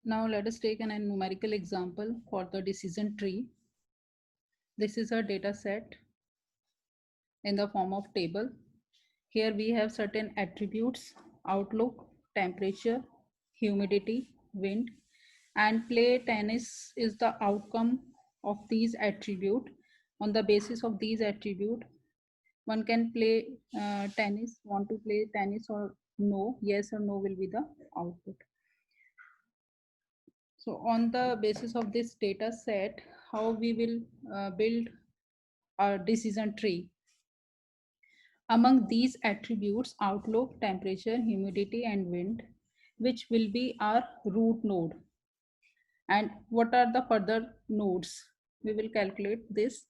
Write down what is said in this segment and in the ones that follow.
Now let us take a numerical example for the decision tree. This is a data set in the form of table. Here we have certain attributes: outlook, temperature, humidity, wind, and play tennis is the outcome of these attributes. On the basis of these attributes, one can play tennis, want to play tennis or no, yes or no will be the output. So on the basis of this data set, how we will build our decision tree. Among these attributes, outlook, temperature, humidity, and wind, which will be our root node. And what are the further nodes? We will calculate this.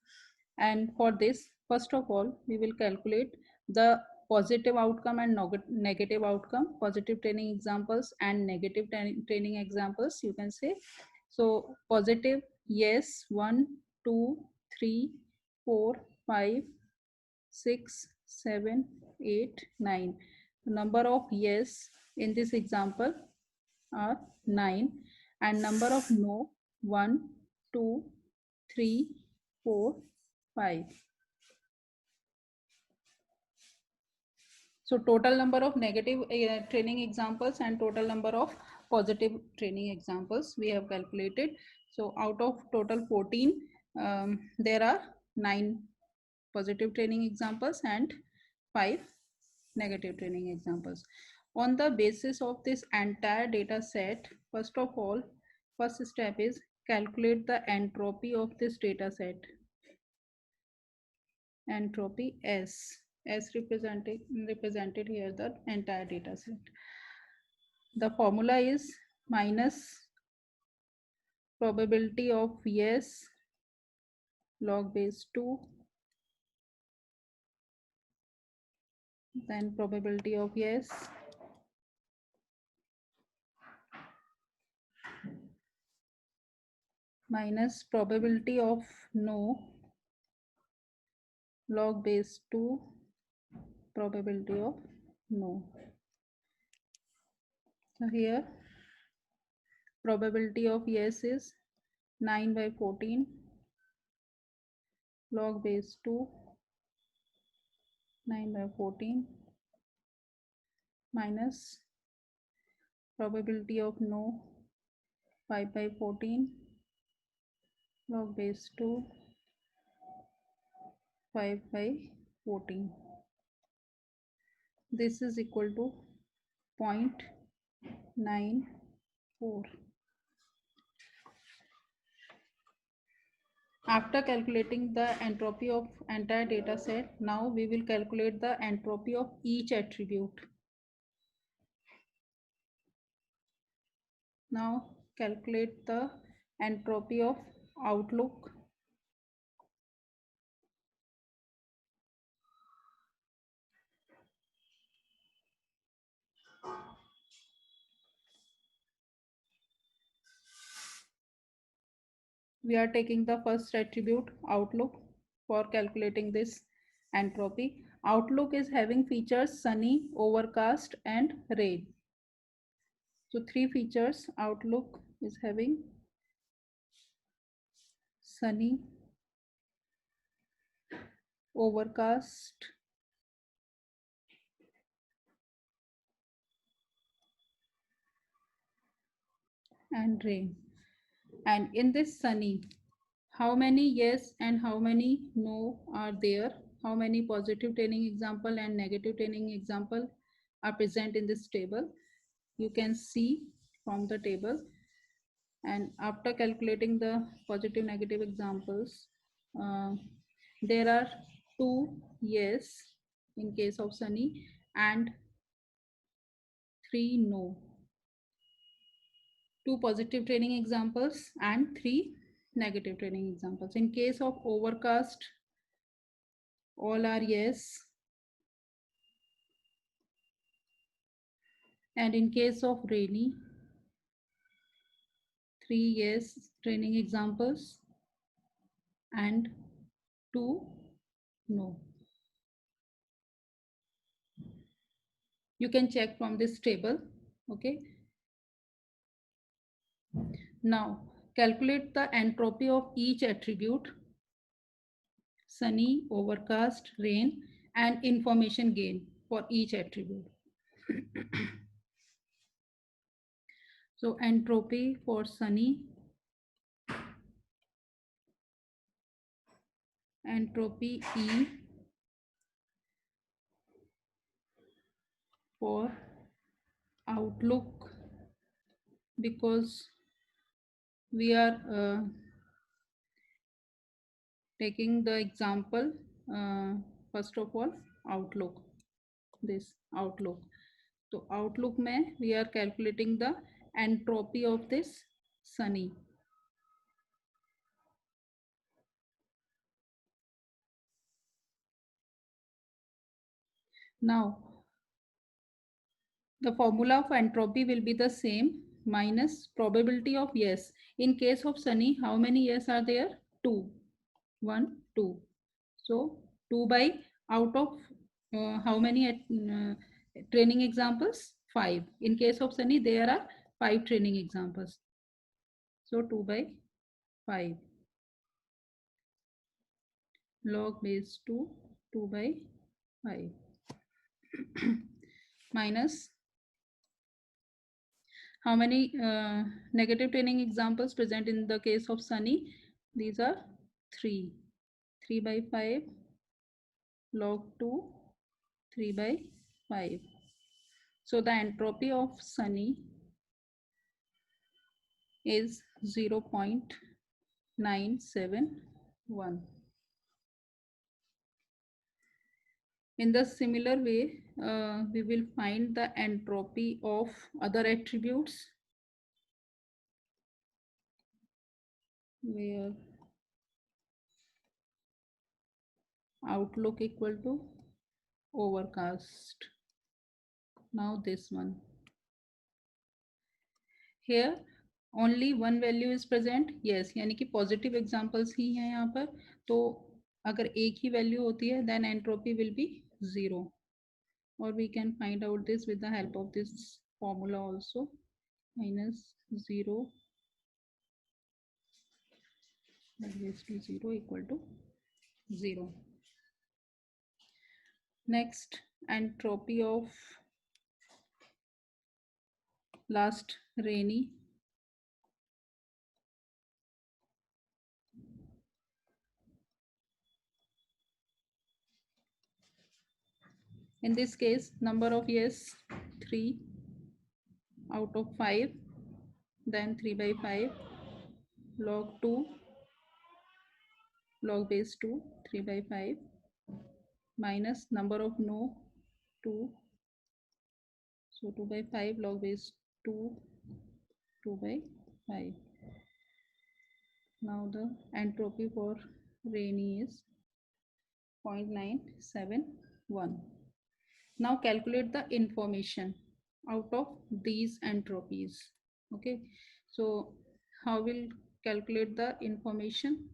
And for this, first of all, we will calculate the positive outcome and negative outcome, positive training examples and negative training examples, you can say. So positive, yes, 1, 2, 3, 4, 5, 6, 7, 8, 9. The number of yes in this example are 9, and number of no 1, 2, 3, 4, 5. So total number of negative training examples and total number of positive training examples we have calculated. So out of total 14, there are 9 positive training examples and 5 negative training examples. On the basis of this entire data set, first of all, first step is calculate the entropy of this data set. Entropy S represented here the entire data set. The formula is minus probability of yes log base 2, then probability of yes minus probability of no log base 2 probability of no. So here probability of yes is 9 by 14 log base 2 9 by 14 minus probability of no 5 by 14 log base 2 5 by 14. This is equal to 0.94. After calculating the entropy of entire data set, now we will calculate the entropy of each attribute. Now calculate the entropy of outlook. We are taking the first attribute outlook for calculating this entropy. Outlook is having features sunny, overcast, and rain. So 3 features outlook is having: sunny, overcast, and rain. And in this sunny, how many yes and how many no are there? How many positive training example and negative training example are present in this table? You can see from the table. And after calculating the positive negative examples, there are 2 yes in case of sunny and 3 no. 2 positive training examples and 3 negative training examples. In case of overcast, all are yes. And in case of rainy, 3 yes training examples and 2 no. You can check from this table, okay? Now calculate the entropy of each attribute: sunny, overcast, rain, and information gain for each attribute. So entropy for sunny, entropy E for outlook, because we are taking the example, first of all outlook, this outlook. So outlook में we are calculating the entropy of this sunny. Now the formula of entropy will be the same, minus probability of yes. In case of sunny, how many yes are there? 2. 1, 2. So 2 by out of how many training examples? 5. In case of sunny, there are 5 training examples. So 2 by 5. Log base 2, 2 by 5. Minus how many negative training examples present in the case of sunny? These are 3. 3 by 5 log 2, 3 by 5. So the entropy of sunny is 0.971. In the similar way, we will find the entropy of other attributes, where outlook equal to overcast. Now this one. Here only one value is present. Yes, यानी कि positive examples ही हैं यहाँ पर. तो अगर एक ही value होती है, then entropy will be 0. Or we can find out this with the help of this formula also. Minus 0 raised to 0 equal to 0. Next, entropy of last rainy. In this case, number of yes 3 out of 5, then 3 by 5 log 2 log base 2, 3 by 5, minus number of no 2, so 2 by 5 log base 2, 2 by 5. Now the entropy for rainy is 0.971. Now calculate the information out of these entropies. Okay, so how will calculate the information?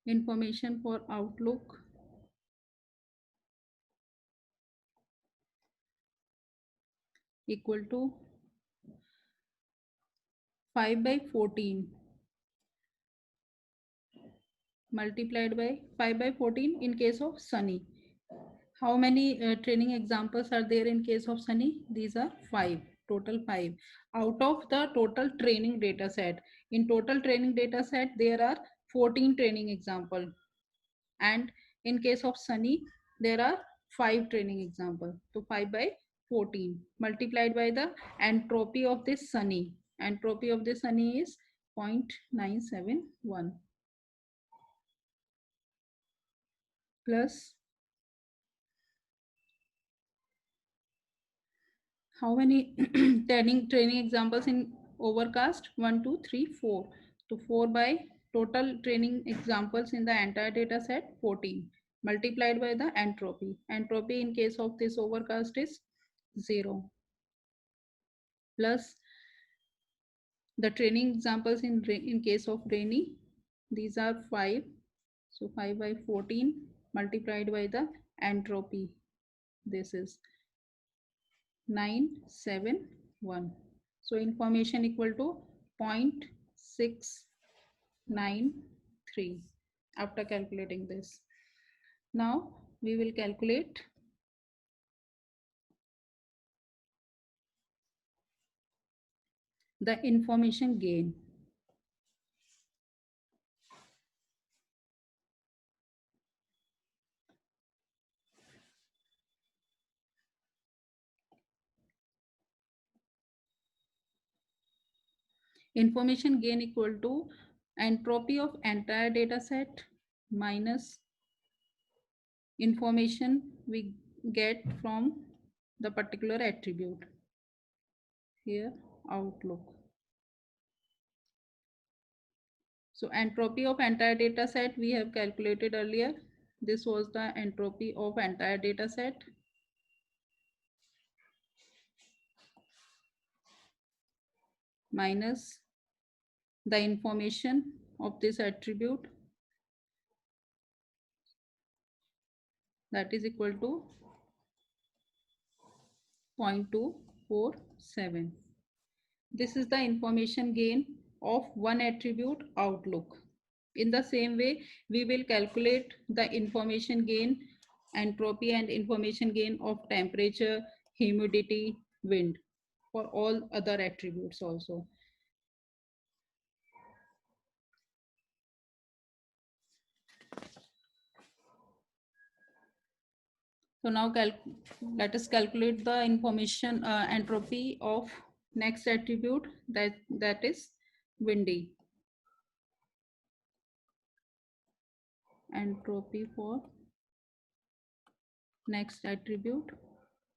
Information for outlook equal to 5 by 14 multiplied by 5 by 14 in case of sunny. How many training examples are there in case of sunny? These are 5, total 5 out of the total training data set. In total training data set, there are 14 training example, and in case of sunny, there are 5 training example. So 5 by 14 multiplied by the entropy of this sunny. Entropy of this sunny is 0.971 plus how many training examples in overcast? 1, 2, 3, 4. So 4 by total training examples in the entire data set 14 multiplied by the entropy. Entropy in case of this overcast is 0 plus the training examples in case of rainy. These are 5. So 5 by 14 multiplied by the entropy. This is 971. So information equal to 0.693 after calculating this. Now we will calculate the information gain. Information gain equal to entropy of entire data set minus information we get from the particular attribute. Here, outlook. So entropy of entire data set we have calculated earlier. This was the entropy of entire data set minus the information of this attribute, that is equal to 0.247. This is the information gain of one attribute, outlook. In the same way, we will calculate the information gain, entropy and information gain of temperature, humidity, wind for all other attributes also. So now let us calculate the information entropy of next attribute, that is windy. Entropy for next attribute,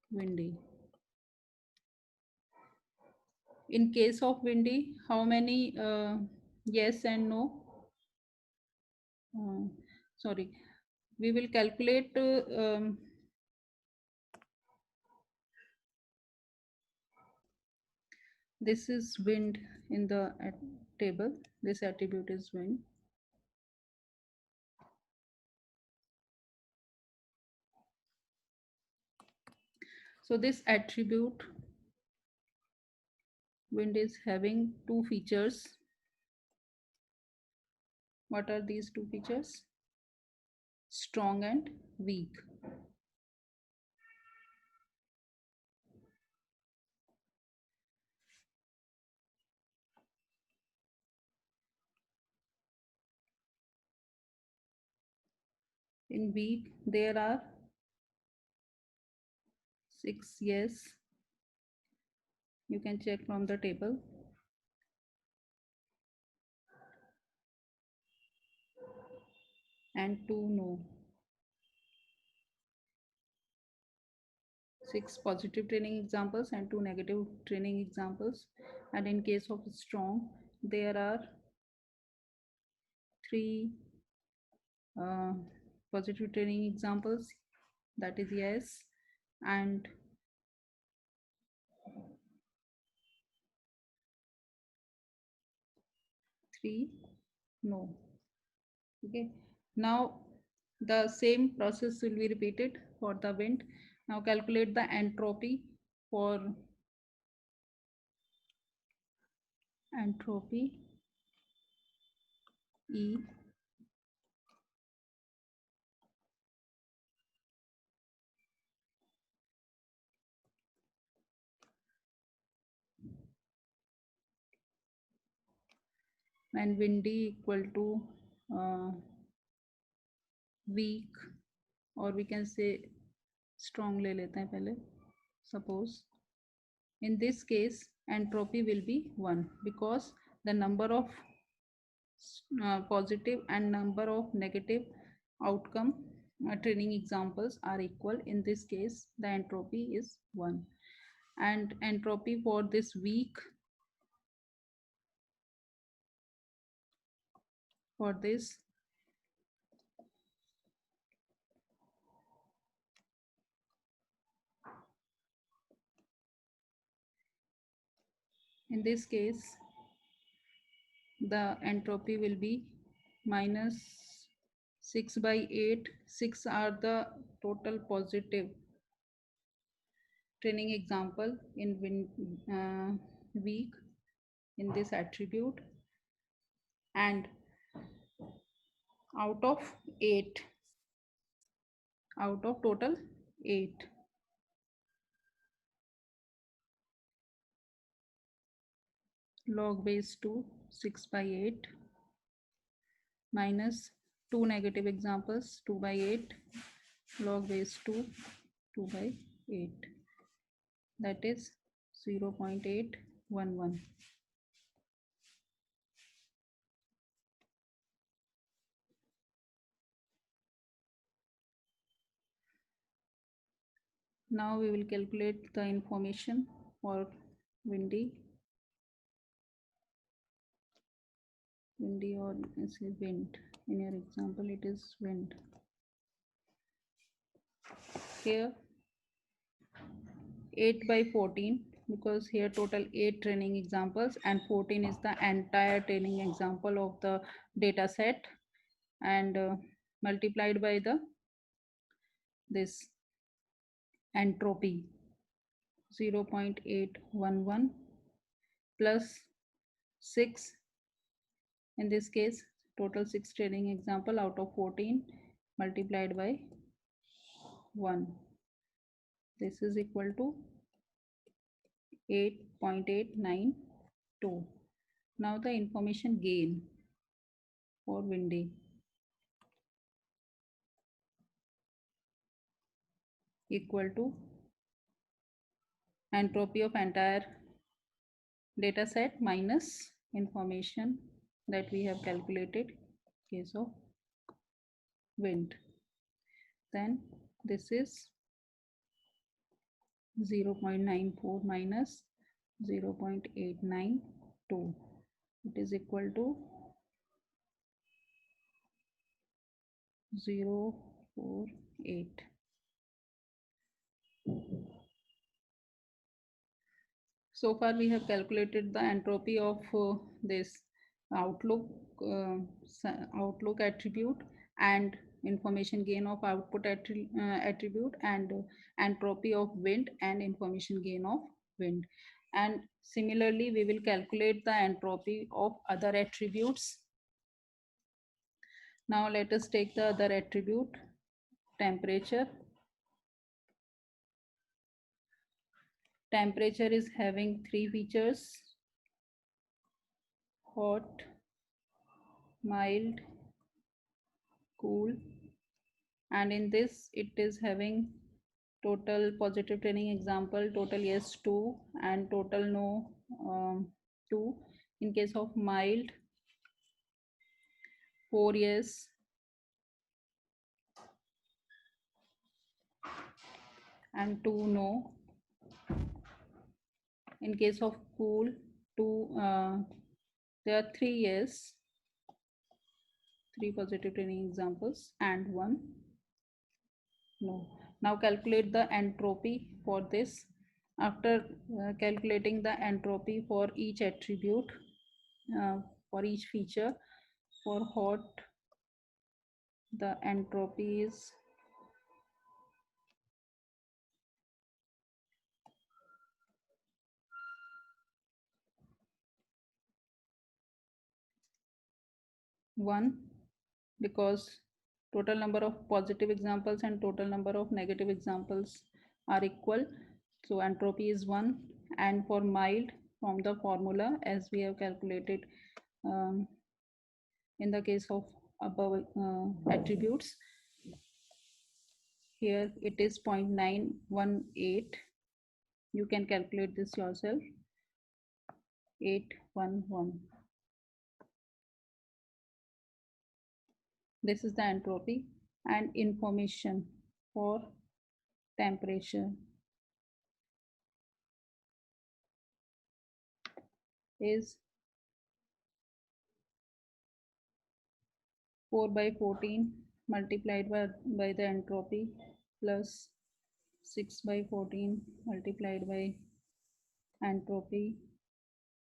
windy. In case of windy, how many yes and no? Sorry, we will calculate this is wind in the table. This attribute is wind. So this attribute wind is having two features. What are these two features? Strong and weak. In weak, there are 6 yes. You can check from the table. And 2 no. 6 positive training examples and 2 negative training examples. And in case of strong, there are 3 positive training examples, that is yes, and 3 no. Okay, now the same process will be repeated for the wind. Now calculate the entropy for entropy E and windy equal to weak, or we can say strong ले लेते हैं पहले. Suppose in this case entropy will be 1 because the number of positive and number of negative outcome training examples are equal. In this case the entropy is 1, and entropy for this week, for this in this case the entropy will be minus 6 by 8. 6 are the total positive training example in wind, weak in this attribute, and out of 8, out of total 8, log base 2 6 by 8 minus 2 negative examples 2 by 8 log base 2 2 by 8, that is 0.811. Now we will calculate the information for windy or say wind. In your example it is wind. Here 8 by 14, because here total 8 training examples and 14 is the entire training example of the data set, and multiplied by the this entropy 0.811 plus 6, in this case total 6 training example out of 14 multiplied by 1, this is equal to 8.892. Now the information gain for windy equal to entropy of entire data set minus information that we have calculated case of wind. Then this is 0.94 minus 0.892. It is equal to 0.48. So far we have calculated the entropy of this outlook outlook attribute and information gain of output attribute, and entropy of wind and information gain of wind. And similarly we will calculate the entropy of other attributes. Now let us take the other attribute, temperature. Temperature is having 3 features: hot, mild, cool, and in this it is having total positive training example, total yes 2 and total no 2. In case of mild, 4 yes and 2 no. In case of cool, 2 there are 3 yes, 3 positive training examples and 1 no. Now calculate the entropy for this. After calculating the entropy for each attribute, for each feature, for hot the entropy is 1, because total number of positive examples and total number of negative examples are equal, so entropy is 1. And for mild, from the formula as we have calculated in the case of above attributes, here it is 0.918. You can calculate this yourself, 811. This is the entropy. And information for temperature is 4 by 14 multiplied by the entropy plus 6 by 14 multiplied by entropy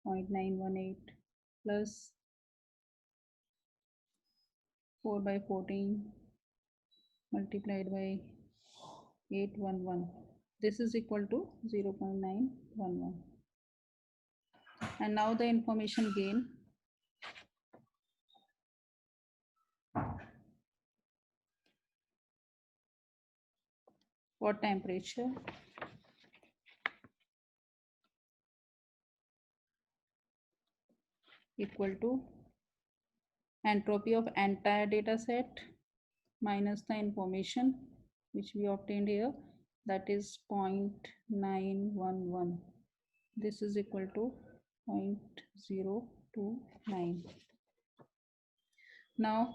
0.918 plus 4 by 14 multiplied by 811. This is equal to 0.911. And now the information gain. For temperature equal to entropy of entire data set minus the information which we obtained here, that is 0.911. This is equal to 0.029. Now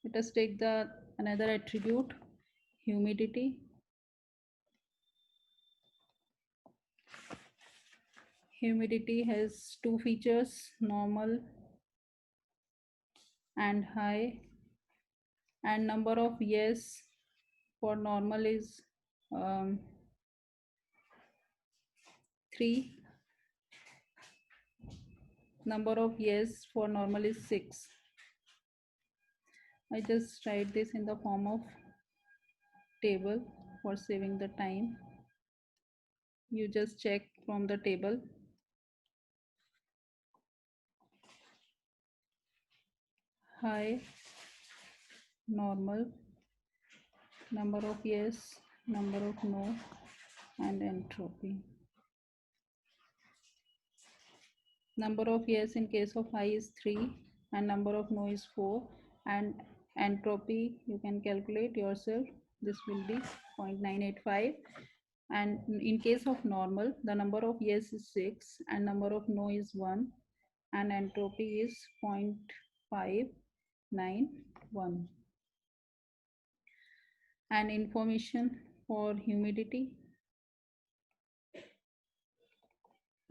let us take the another attribute, humidity. Humidity has two features, normal and high, and number of yes for normal is 3. Number of yes for normal is 6. I just write this in the form of table for saving the time. You just check from the table. High, normal, number of yes, number of no, and entropy. Number of yes in case of high is 3 and number of no is 4, and entropy you can calculate yourself. This will be 0.985. And in case of normal, the number of yes is 6 and number of no is 1, and entropy is 0.591. And information for humidity.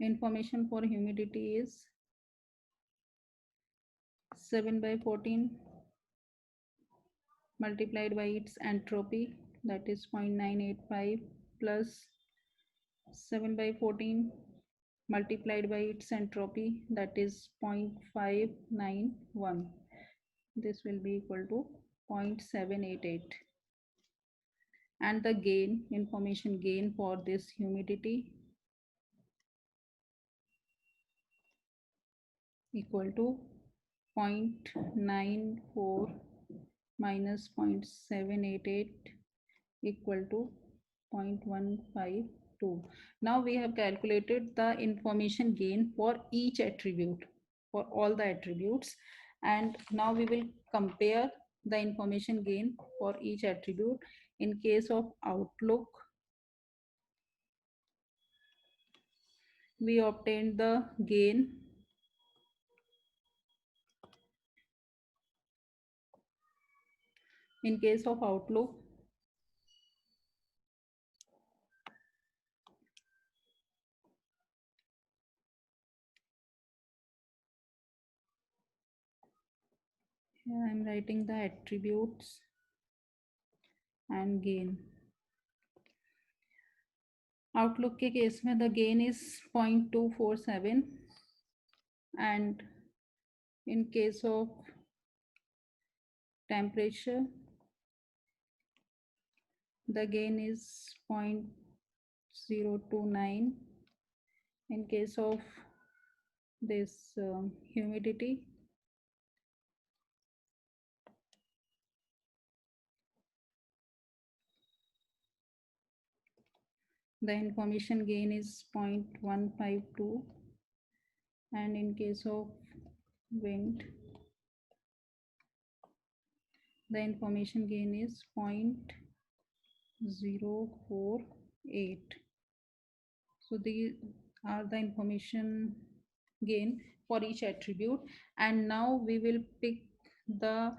Information for humidity is 7/14 multiplied by its entropy, that is 0.985, plus 7/14 multiplied by its entropy, that is 0.591. This will be equal to 0.788. And the gain, information gain for this humidity, equal to 0.94 minus 0.788 equal to 0.152. Now we have calculated the information gain for each attribute, for all the attributes, and now we will compare the information gain for each attribute. In case of Outlook, we obtained the gain in case of Outlook. Here I am writing the attributes and gain. Outlook के case में the gain is 0.247, and in case of temperature the gain is 0.029. In case of this humidity, the information gain is 0.152, and in case of wind the information gain is 0.048. So these are the information gain for each attribute, and now we will pick the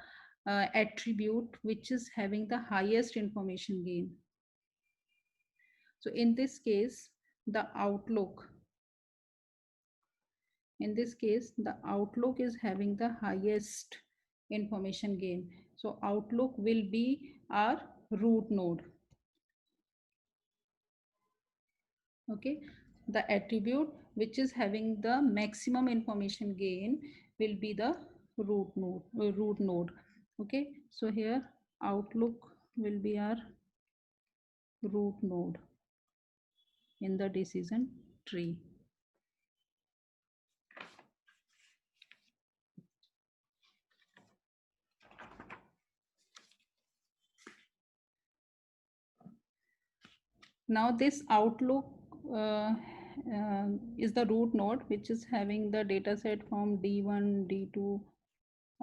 attribute which is having the highest information gain. So in this case, the Outlook, in this case, the Outlook is having the highest information gain. So Outlook will be our root node. Okay, the attribute which is having the maximum information gain will be the root node. Okay, so here Outlook will be our root node in the decision tree. Now this Outlook uh, is the root node, which is having the data set from D1, D2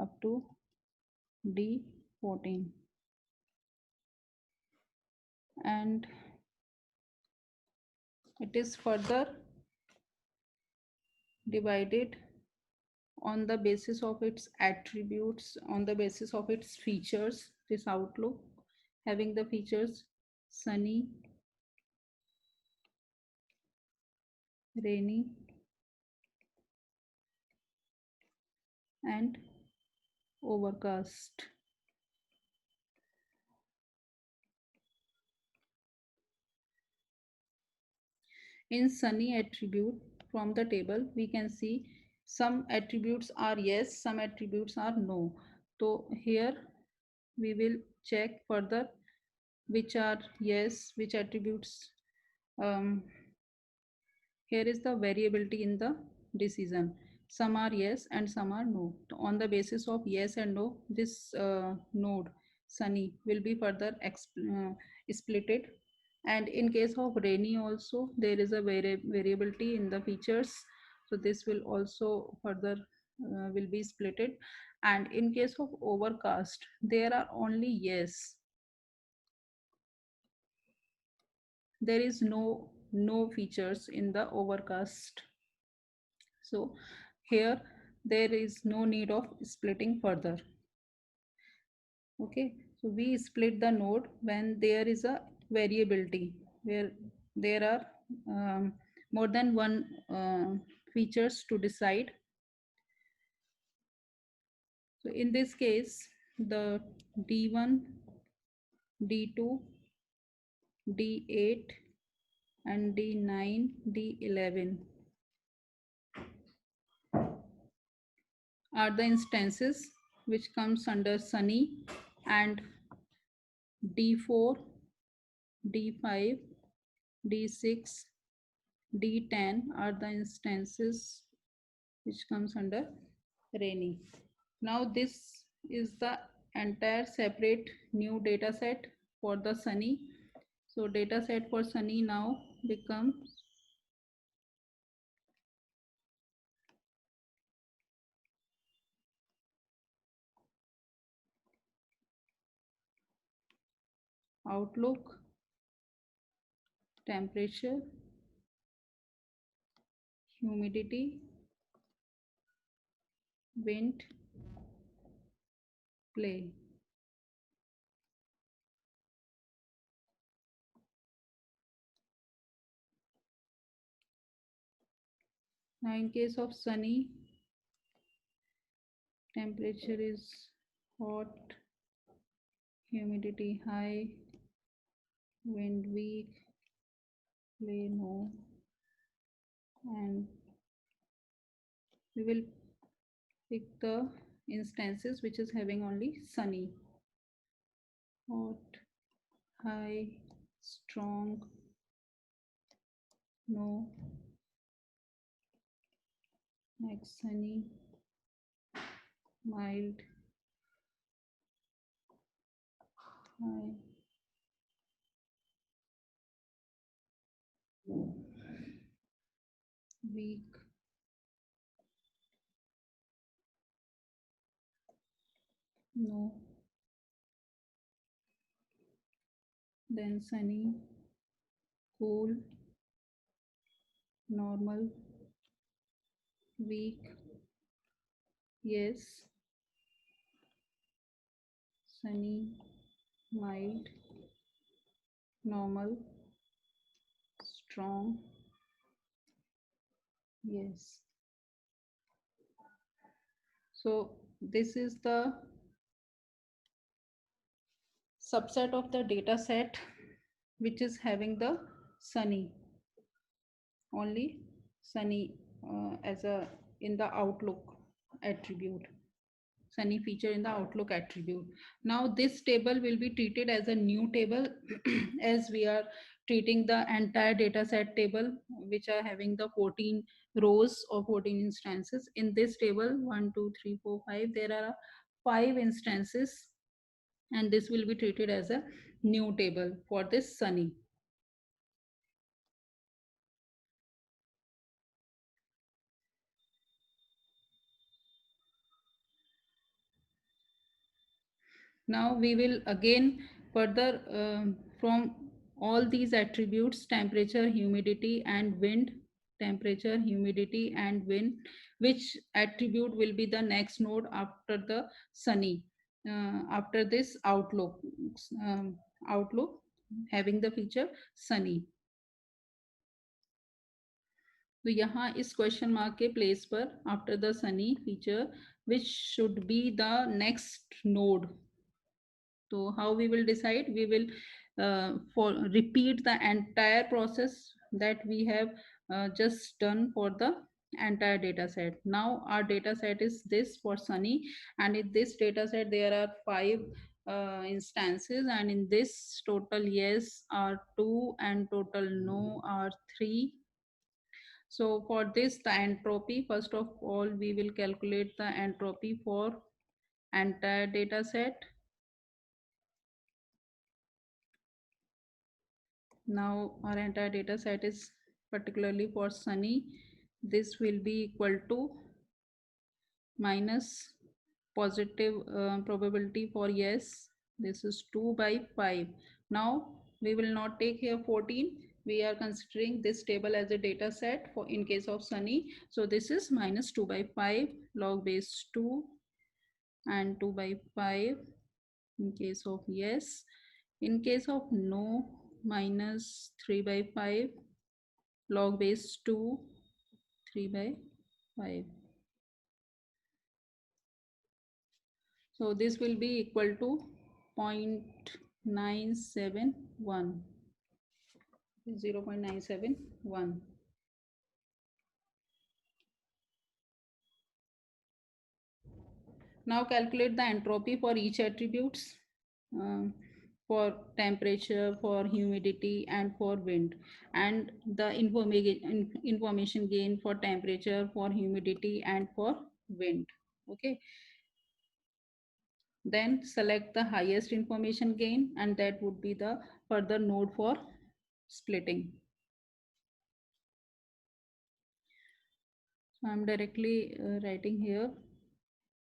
up to D14. And it is further divided on the basis of its attributes, on the basis of its features. This Outlook having the features sunny, rainy, and overcast. In sunny attribute from the table, we can see some attributes are yes, some attributes are no. So here we will check further which are yes, which attributes. um, Here is the variability in the decision. Some are yes and some are no. On the basis of yes and no, this node sunny will be further splitted. And in case of rainy also, there is a variability in the features. So this will also further will be splitted. And in case of overcast, there are only yes. There is no features in the overcast. So here there is no need of splitting further. Okay, so we split the node when there is a variability, where there are more than one features to decide. So in this case, the D1, D2, D8 and D9, D11 are the instances which comes under sunny, and D4, D5, D6, D10 are the instances which comes under rainy. Now this is the entire separate new data set for the sunny. So data set for sunny now becomes outlook, temperature, humidity, wind, play. Now in case of sunny, temperature is hot, humidity high, wind weak, play no, and we will pick the instances which is having only sunny, hot, high, strong, no, next sunny, mild, high, weak, no, then sunny, cool, normal, weak, yes, sunny, mild, normal, strong, yes. So this is the subset of the data set which is having the sunny, only sunny as a in the outlook attribute, sunny feature in the outlook attribute. Now this table will be treated as a new table as we are treating the entire data set table which are having the 14 rows or 14 instances. In this table 1 2 3 4 5 there are 5 instances, and this will be treated as a new table for this sunny. Now we will again further from all these attributes, temperature, humidity and wind, temperature, humidity and wind, which attribute will be the next node after the sunny, after this outlook, outlook having the feature sunny. तो यहाँ इस question mark के place पर after the Sunny feature which should be the next node. So how we will decide? We will for repeat the entire process that we have just done for the entire data set. Now our data set is this for sunny, and in this data set there are 5 instances, and in this total yes are 2 and total no are 3. So for this, the entropy, first of all we will calculate the entropy for entire data set. Now our entire data set is particularly for sunny. This will be equal to minus positive probability for yes. This is 2 by 5. Now we will not take here 14. We are considering this table as a data set for in case of sunny. So this is minus 2 by 5 log base 2 and 2 by 5 in case of yes. In case of no, minus 3 by 5 log base 2 3 by 5. So this will be equal to 0.971, 0.971. Now calculate the entropy for each attributes, for temperature, for humidity and for wind, and the information gain for temperature, for humidity and for wind. Okay. Then select the highest information gain, and that would be the further node for splitting. So I'm directly writing here.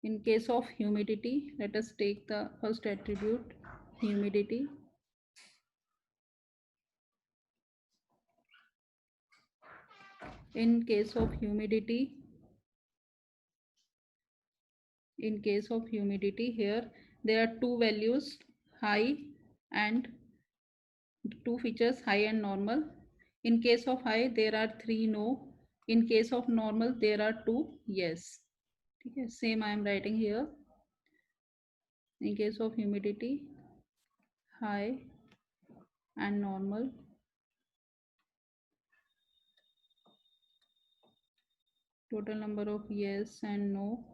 In case of humidity, let us take the first attribute, humidity. In case of humidity, here there are two values, high and two features, high and normal. In case of high there are 3 no. In case of normal there are 2 yes. Okay, same I am writing here. In case of humidity, high and normal, total number of yes and no,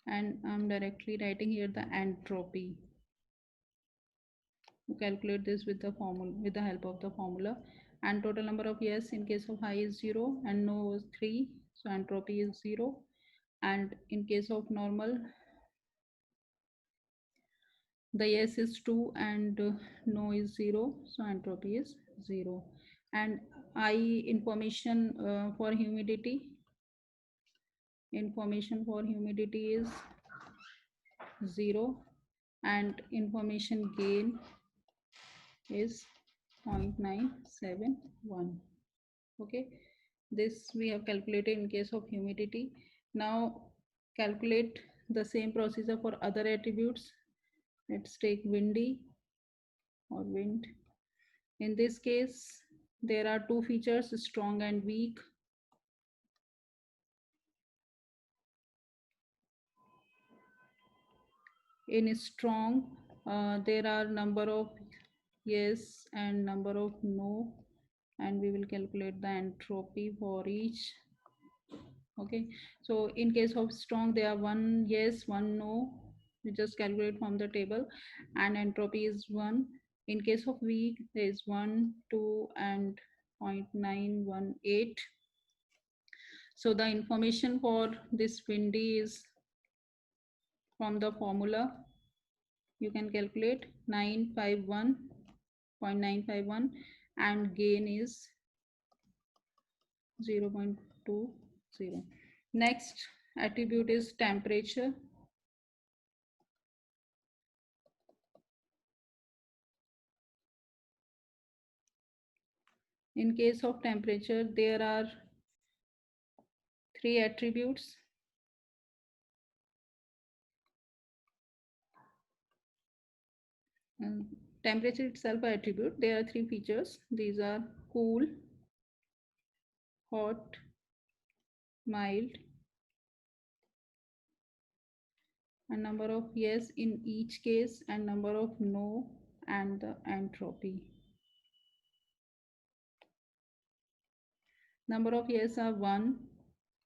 and I'm directly writing here the entropy. You calculate this with the formula, with the help of the formula. And total number of yes in case of high is 0 and no is 3, so entropy is 0. And in case of normal, the yes is 2 and no is 0, so entropy is 0. And I information for humidity, is 0 and information gain is 0.971. Okay, this we have calculated in case of humidity. Now calculate the same procedure for other attributes. Let's take windy or wind. In this case there are two features, strong and weak. In strong there are number of yes and number of no, and we will calculate the entropy for each. Okay, so in case of strong there are 1 yes 1 no, we just calculate from the table, and entropy is 1. In case of weak there is 1 2 and 0.918. So the information for this windy is from the formula. You can calculate 951.951 and gain is 0.20. Next attribute is temperature. In case of temperature, there are three attributes. Temperature itself an attribute. There are three features. These are cool, hot, mild, and number of yes in each case, and number of no, and the entropy. Number of yes are 1,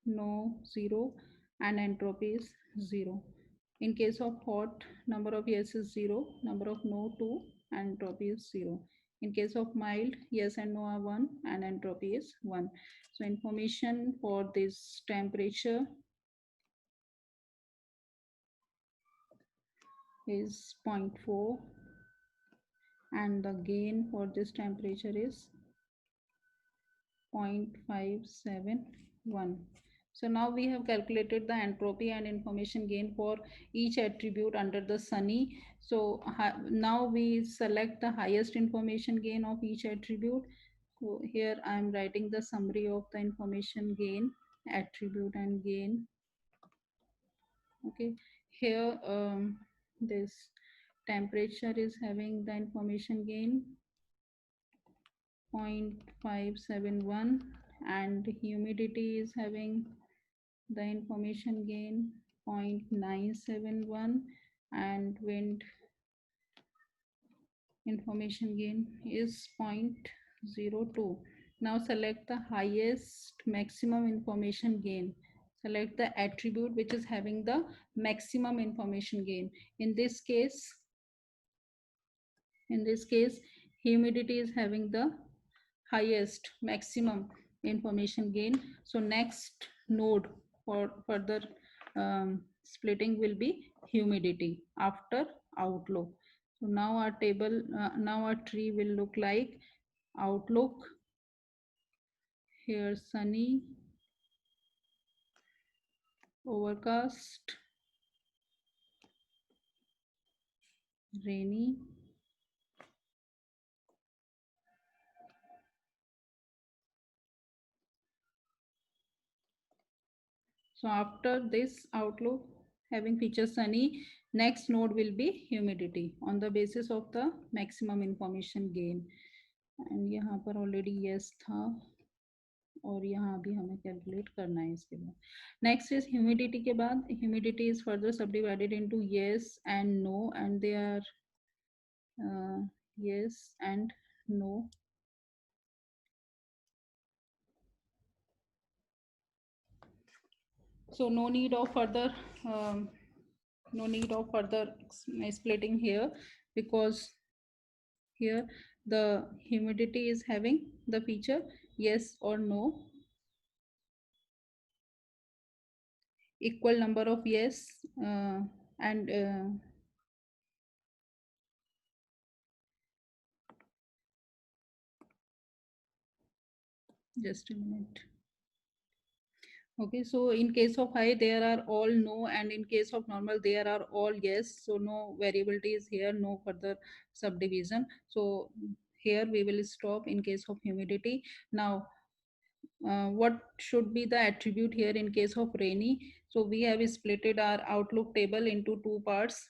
no 0, and entropy is 0. In case of hot, number of yes is 0, number of no 2, and entropy is 0. In case of mild, yes and no are 1, and entropy is 1. So information for this temperature is 0.4, and the gain for this temperature is 0.571. So now we have calculated the entropy and information gain for each attribute under the sunny. So now we select the highest information gain of each attribute. So here I am writing the summary of the information gain, attribute and gain. Okay, here this temperature is having the information gain 0.571, and humidity is having the information gain 0.971, and wind information gain is 0.02. Now select the highest maximum information gain. Select the attribute which is having the maximum information gain. In this case, humidity is having the highest maximum information gain. So next node for further splitting will be humidity after outlook. So now our table, now our tree will look like outlook. Here sunny, overcast, rainy, so after this outlook having feature sunny, next node will be humidity on the basis of the maximum information gain. And यहाँ पर already yes था और यहाँ भी हमें calculate करना है इसके बाद. नेक्स्ट इज ह्यूमिडिटी के बाद humidity is further subdivided into yes and no, and they are yes and no. So no need of further splitting here, because here the humidity is having the feature yes or no, equal number of yes and just a minute. Okay, so in case of high there are all no, and in case of normal there are all yes. So no variability is here, no further subdivision. So here we will stop in case of humidity. Now what should be the attribute here in case of rainy? So we have splitted our outlook table into two parts.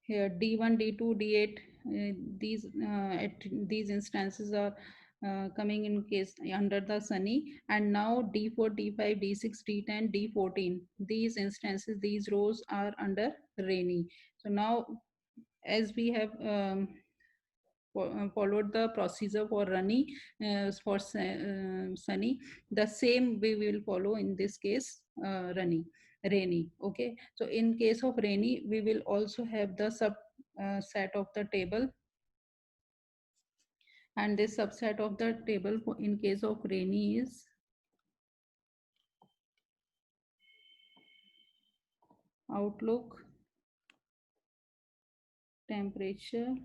Here D1, D2, D8, these instances are coming in case under the sunny, and now D4, D5, D6, D10, D14, these instances, these rows are under rainy. So now as we have followed the procedure for sunny, sunny, the same we will follow in this case rainy. Okay, so in case of rainy we will also have the sub set of the table, and this subset of the table in case of rainy is outlook, temperature,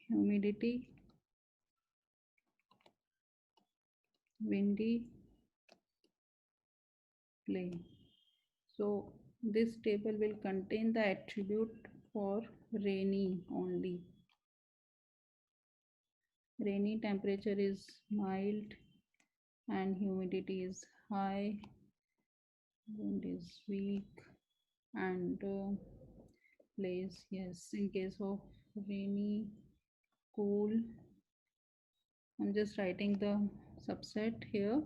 humidity, windy, play. So this table will contain the attribute for rainy only. Rainy temperature is mild and humidity is high, wind is weak, and place, yes, in case of rainy, cool. I'm just writing the subset here.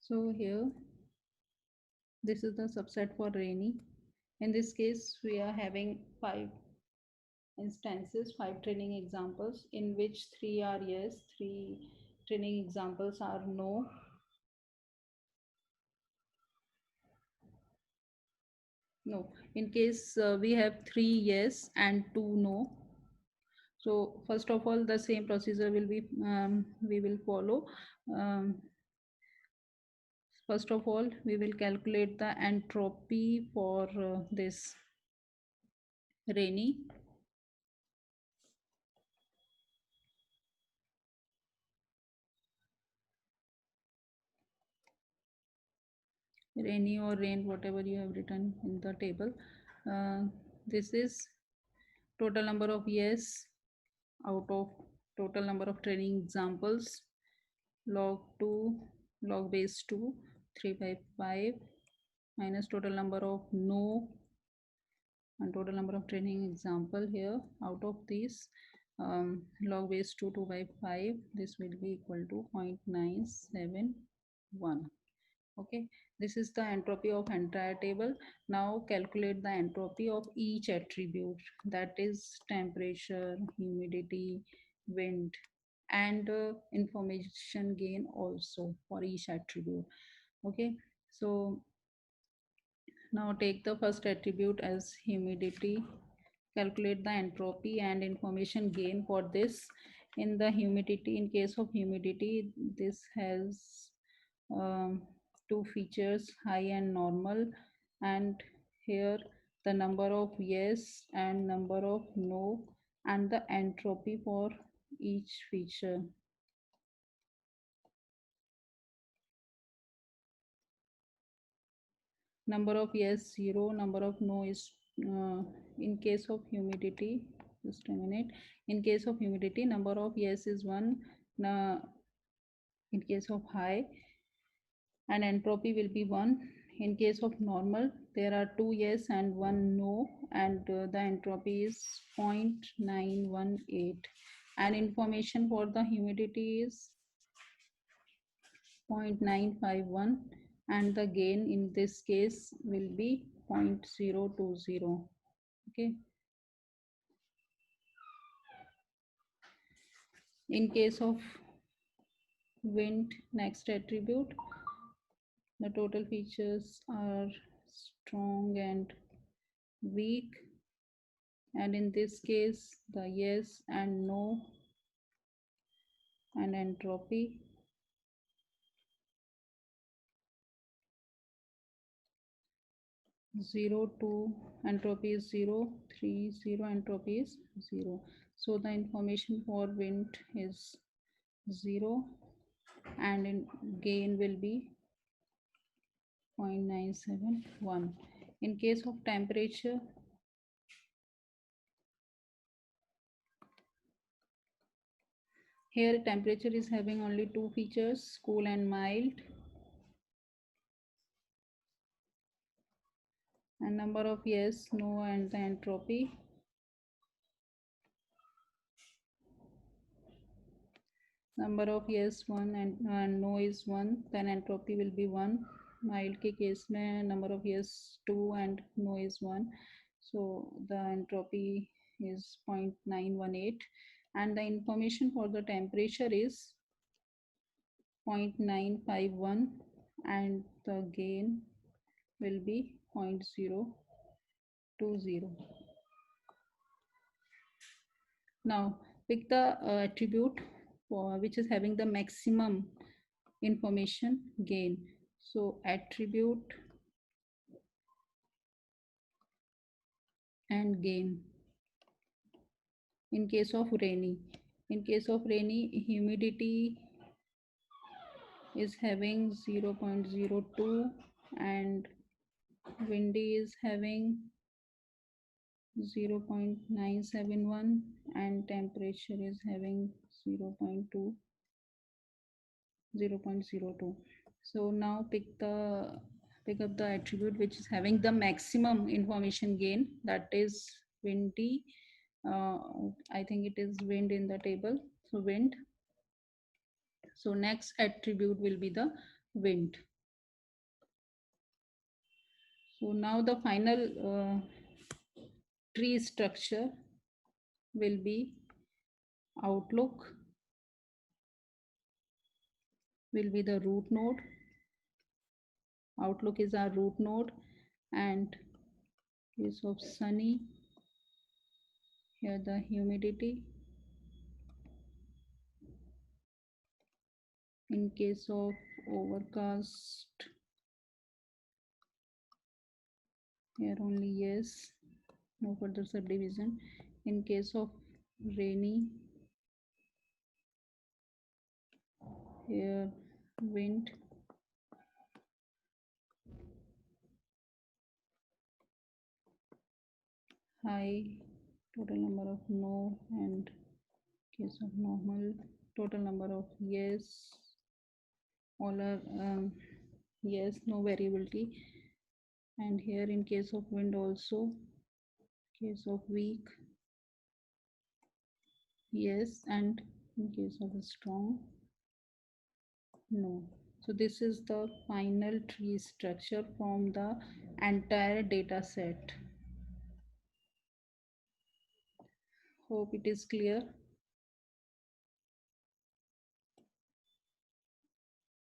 So here, this is the subset for rainy. In this case, we are having 5 instances, 5 training examples, in which 3 are yes, 3 training examples are no. No, in case we have 3 yes and 2 no. So first of all, the same procedure will be we will follow. Um, First of all, we will calculate the entropy for this rainy. Rainy or rain, whatever you have written in the table. This is total number of yes out of total number of training examples, log 2, log base 2, 3 by 5, minus total number of no and total number of training example here. Out of these, log base 2 2 by 5, this will be equal to 0.971. Okay, this is the entropy of entire table. Now calculate the entropy of each attribute, that is temperature, humidity, wind, and information gain also for each attribute. Okay, so now take the first attribute as humidity. Calculate the entropy and information gain for this. In the humidity, in case of humidity, this has um, 2 features, high and normal, and here the number of yes and number of no and the entropy for each feature. Number of yes 0, number of no is in case of humidity, just a minute, in case of humidity number of yes is 1, in case of high, and entropy will be 1. In case of normal, there are 2 yes and 1 no, and the entropy is 0.918, and information for the humidity is 0.951, and the gain in this case will be 0.020. Okay, in case of wind, next attribute, the total features are strong and weak, and in this case the yes and no and entropy. Zero, 2 entropy is 0, 3, 0 entropy is 0. So the information for wind is 0, and in gain will be 0.971. In case of temperature, here temperature is having only 2 features, cool and mild, and number of yes, no, and the entropy. Number of yes 1 and no is 1, then entropy will be 1. Mild के case में number of yes 2 and no is 1. So the entropy is 0.918 and the information for the temperature is 0.951 and the gain will be 0.020. Now pick the attribute which is having the maximum information gain. So attribute and gain. In case of rainy, humidity is having 0.02 and windy is having 0.971 and temperature is having 0.2. So now pick up the attribute which is having the maximum information gain, that is windy. I think it is wind in the table, so wind. So next attribute will be the wind. So now the final tree structure will be outlook, will be the root node. Outlook is our root node, and case of sunny, here the humidity. In case of overcast, here only yes, no further subdivision. In case of rainy, here wind. High, total number of no, and case of normal, total number of yes, all are yes, no variability. And here in case of wind also, case of weak, yes, and in case of strong, no. So this is the final tree structure from the entire data set. Hope it is clear.